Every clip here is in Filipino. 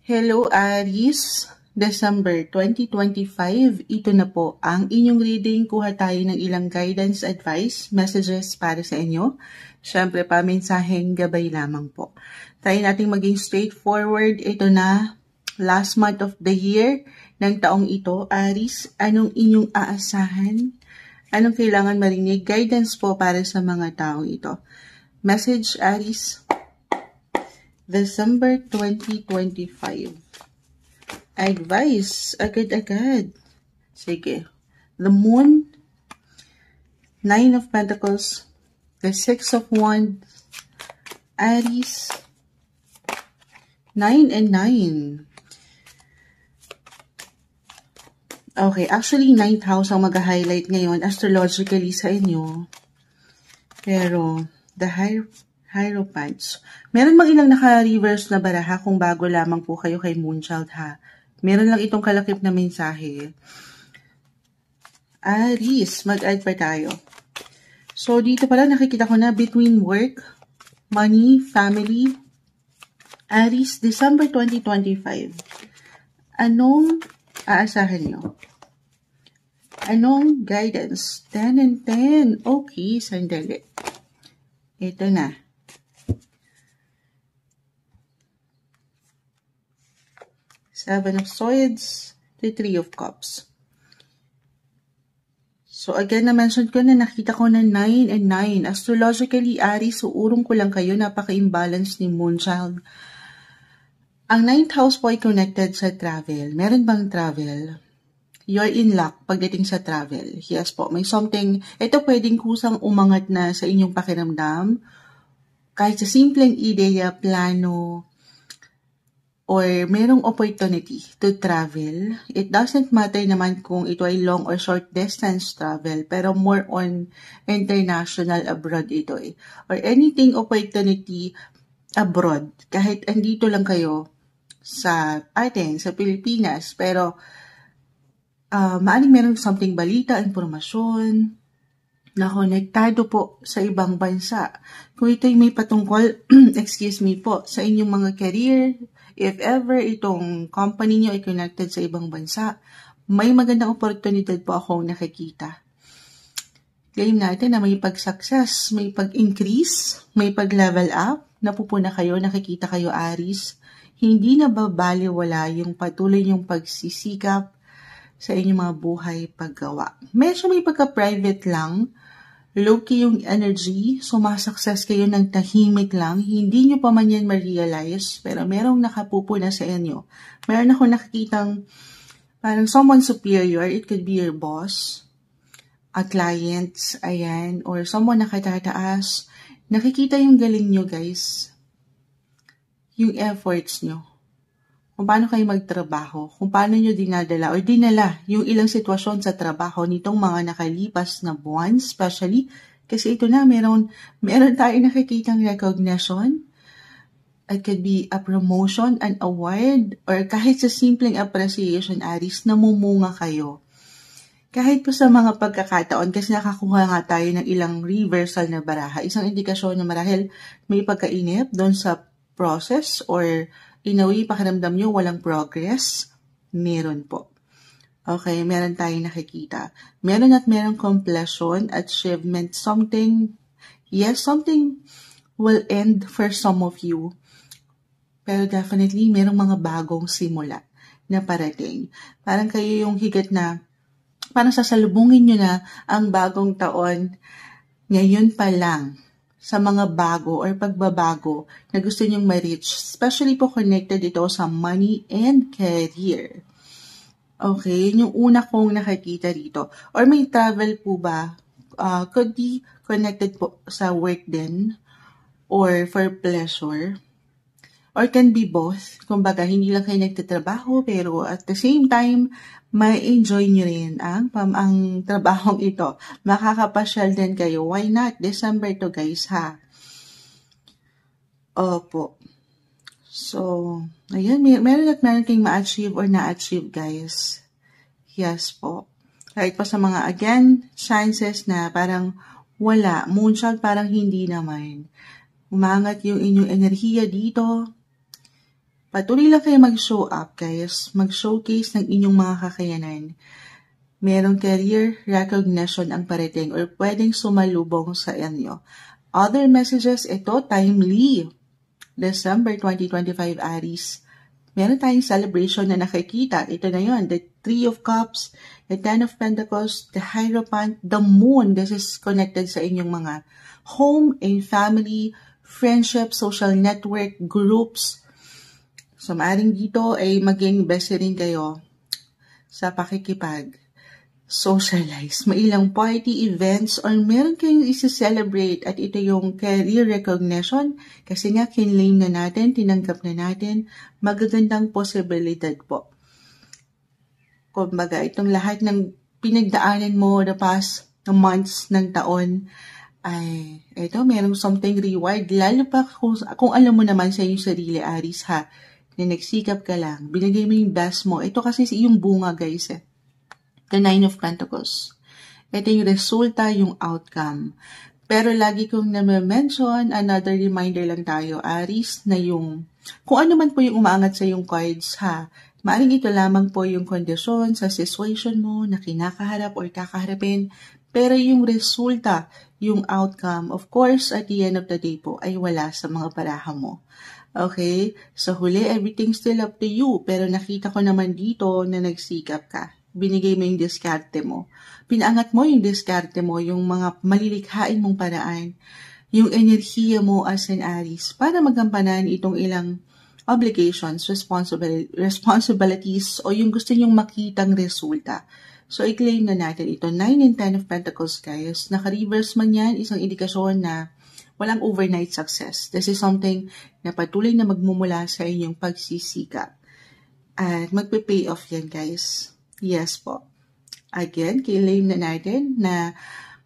Hello Aries, December 2025, ito na po ang inyong reading. Kuha tayo ng ilang guidance, advice, messages para sa inyo. Siyempre pa, mensaheng gabay lamang po. Try nating maging straightforward. Ito na, last month of the year ng taong ito. Aries, anong inyong aasahan? Anong kailangan marinig? Guidance po para sa mga taong ito. Message, Aries. December 2025. Advice, agad-agad. Sige. The Moon, 9 of Pentacles, the 6 of Wands, Aries, 9 and 9. Okay, actually 9th house ang mag-highlight ngayon astrologically sa inyo. Pero, the Hierophants. Meron bang ilang naka-reverse na baraha kung bago lamang po kayo kay Moonchild ha? Meron lang itong kalakip na mensahe. Aries, mag-add pa tayo. So, dito pala nakikita ko na between work, money, family. Aries, December 2025. Anong aasahan nyo? Anong guidance? 10 and 10. Okay, sandali. Ito na. Seven of Swords, the Three of Cups. So again, na-mention ko na nakita ko na 9 and 9. Astrologically, Aries, suurong ko lang kayo, napaka-imbalance ni Moonchild. Ang 9th house po ay connected sa travel. Meron bang travel? You're in luck pagdating sa travel. Yes po, may something. Ito pwedeng kusang umangat na sa inyong pakiramdam. Kahit sa simpleng ideya, plano, or merong opportunity to travel. It doesn't matter naman kung ito ay long or short distance travel, pero more on international abroad ito eh. Or anything opportunity abroad. Kahit andito lang kayo sa atin, sa Pilipinas, pero maaring meron something balita, impormasyon, na konektado po sa ibang bansa. Kung ito'y may patungkol, excuse me po, sa inyong mga career, if ever itong company nyo ay connected sa ibang bansa, may magandang oportunidad po akong nakikita. Claim natin na may pag-success, may pag-increase, may pag-level up, napupuna kayo, nakikita kayo Aries, hindi na babaliwala yung patuloy yung pagsisikap sa inyong mga buhay paggawa. Medyo may pagka-private lang, low-key yung energy, sumasukses kayo ng tahimik lang, hindi nyo pa man yan ma-realize, pero merong nakapupuna sa inyo. Meron ako nakikitang parang someone superior, it could be your boss, a client, ayan, or someone nakatataas. Nakikita yung galing nyo guys, yung efforts nyo. Kung paano kayo magtrabaho, kung paano nyo dinadala o dinala yung ilang sitwasyon sa trabaho nitong mga nakalipas na buwan, especially kasi ito na, meron tayo nakikitang recognition. It could be a promotion, an award, or kahit sa simpleng appreciation, Aries, namumunga kayo. Kahit po sa mga pagkakataon, kasi nakakuha nga tayo ng ilang reversal na baraha, isang indikasyon na marahil may pagkainip doon sa process or in a way, pakiramdam nyo walang progress? Meron po. Okay, meron tayong nakikita. Meron at merong completion, achievement, something, yes, something will end for some of you. Pero definitely, merong mga bagong simula na parating. Parang kayo yung higat na, parang sasalubungin nyo na ang bagong taon ngayon pa lang, sa mga bago or pagbabago na gusto nyong ma-reach. Especially po connected ito sa money and career. Okay, yung una kong nakikita dito. Or may travel po ba? Could be connected po sa work din or for pleasure. Or can be both. Kumbaga, hindi lang kayo nagtatrabaho pero at the same time, may enjoy nyo rin ang trabahong ito. Makakapasyal din kayo. Why not? December to guys ha. Opo. So, ayan. Meron kayong ma-achieve or na-achieve guys. Yes po. Kahit pa sa mga, again, chances na parang wala. Moonchild parang hindi naman. Umangat yung inyong enerhiya dito. Patuloy lang kayo mag-show up, guys. Mag-showcase ng inyong mga kakayanan. Merong career recognition ang parating or pwedeng sumalubong sa inyo. Other messages, ito, timely. December 2025, Aries. Meron tayong celebration na nakikita. Ito na yon, the Three of Cups, the Ten of Pentacles, the Hierophant, the Moon. This is connected sa inyong mga home and family, friendship, social network, groups. So, maaaring dito ay maging busy rin kayo sa pakikipag-socialize. Mailang party events or meron kayong isi-celebrate at ito yung career recognition kasi nga kinlaim na natin, tinanggap na natin, magagandang posibilidad po. Kumbaga, itong lahat ng pinagdaanan mo the past months ng taon ay ito, merong something reward. Lalo pa kung alam mo naman sa iyong sarili, Aries, ha, na nagsikap ka lang, binigay mo yung best mo. Ito kasi yung bunga, guys, eh. The Nine of Pentacles. Ito yung resulta, yung outcome. Pero lagi kong na-mention, another reminder lang tayo, Aries, na yung, kung ano man po yung umaangat sa yung cards, ha, maaring ito lamang po yung kondisyon sa situation mo na kinakaharap or kakaharapin, pero yung resulta, yung outcome, of course, at the end of the day po, ay wala sa mga baraha mo. Okay? So, huli, everything's still up to you, pero nakita ko naman dito na nagsikap ka. Binigay mo yung diskarte mo. Pinaangat mo yung diskarte mo, yung mga malilikhain mong paraan, yung enerhiya mo as an Aries para magampanan itong ilang obligations, responsibilities, o yung gusto nyong makitang resulta. So, i-claim na natin ito. 9 and 10 of Pentacles, guys. Naka-reverse man yan, isang indikasyon na walang overnight success. This is something na patuloy na magmumula sa inyong pagsisikap. At magpe-pay off yan, guys. Yes po. Again, claim na natin na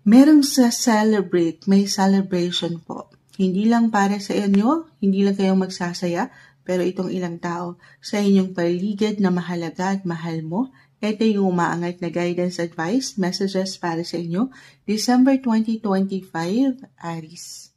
merong sa celebrate, may celebration po. Hindi lang para sa inyo, hindi lang kayong magsasaya, pero itong ilang tao sa inyong paligid na mahalaga at mahal mo. Ito yung umaangat na guidance advice, messages para sa inyo. December 2025, Aries.